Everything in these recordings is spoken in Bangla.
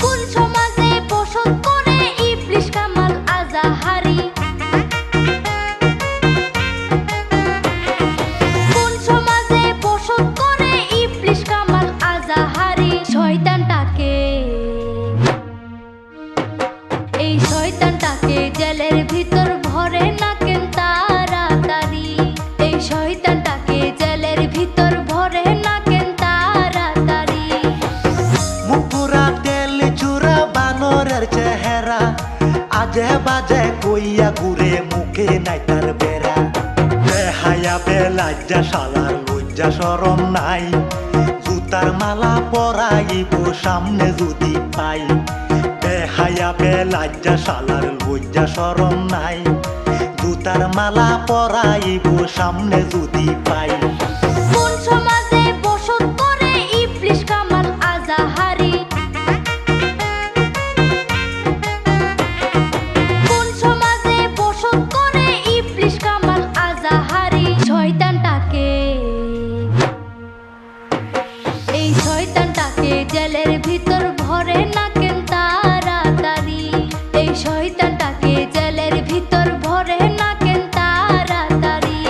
কোন সমাজে বসত করে ইবলিশ কামাল আজাহারি? কোন সমাজে বসত করে ইবলিশ কামাল আজাহারি? শয়তানটাকে, এই শয়তানটাকে জেলের ভিতর ভরে না কেন তাড়াতাড়ি? এই শয়তানটাকে জেলের ভিতর ভরে না কেন তাড়াতাড়ি? মুখপুরা তেল চূড়া বানরের চেহারা, আজে বাজে কইয়া ঘুরে মুখে নাই তার বেড়া। বেহায়া বেলাজ্জা শালার লজ্জা শরম নাই, জুতার মালা পরাইব সামনে যদি পাই। বেহায়া বেলাজ্জা শালার লজ্জা শরম নাই, জুতার মালা পরাইব সামনে যদি পাই। কোন সমাজে বসত করে ইবলিশ কামাল আজাহারি? কোন সমাজে বসত করে ইবলিশ কামাল আজাহারি? শয়তানটাকে, এই শয়তানটাকে জেলের ভিতর ভরে না কেন তাড়াতাড়ি? এই শয়তানটাকে জেলের ভিতর ভরে না কেন তাড়াতাড়ি?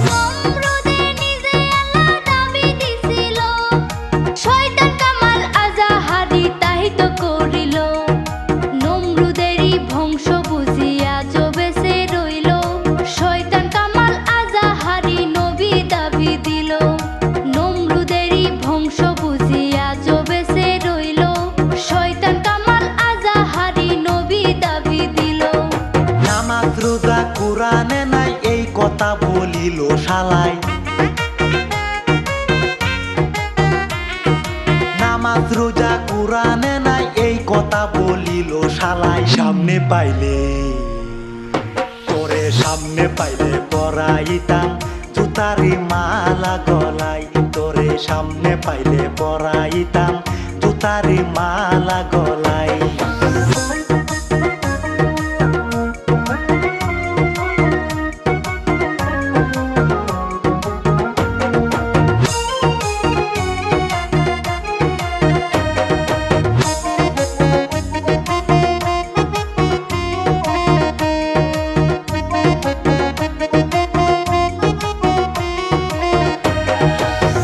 নমরুদে নিজে আল্লাহ দাবি দিছিল, শয়তান কামাল আজাহারি তাই তো করিল। নমরুদেরই বংশ বুঝিয়া জবেসে রইল, শয়তান কামাল আজাহারি নবী দাবি দিল। নমরুদেরই বংশ বুঝিয়া জবেসে রইল, শয়তান কামাল আজাহারি নবী দাবি দিল। নামাজ রোজা কোরআনে নাই এই কথা বলিল শালাই। নামাজ রোজা কোরআনে নাই এই কথা বলিল শালাই। সামনে পাইলে তোরে সামনে পাইলে পরাইতাম জুতারি মালা গলাই। তোরে সামনে পাইলে পরাইতাম জুতারি মালা গলাই।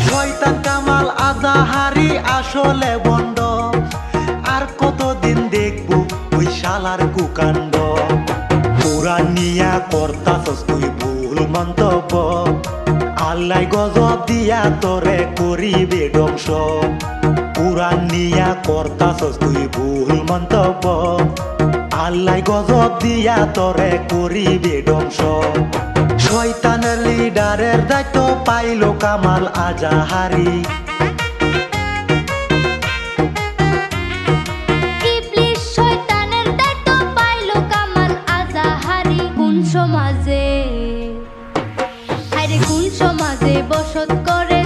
শয়তান কামাল আজাহারি আসলে বন্ড, আর কতদিন দেখবো ওই শালার কুকাণ্ড। কোরআন নিয়া করতাছস তুই ভুল মন্তব্য, আল্লাহ গজব দিয়া তোরে করিবে ধ্বংস। কোরআন নিয়া করতাছস তুই ভুল মন্তব্য, আল্লাহ গজব দিয়া তোরে করিবে ধ্বংস। শয়তানের লিডারের দায়িত্ব পাইল কামাল আজাহারি। ইবলিশ শয়তানের দায়িত্ব পাইল কামাল আজাহারি। কোন সমাজে, আরে কোন সমাজে বসত করে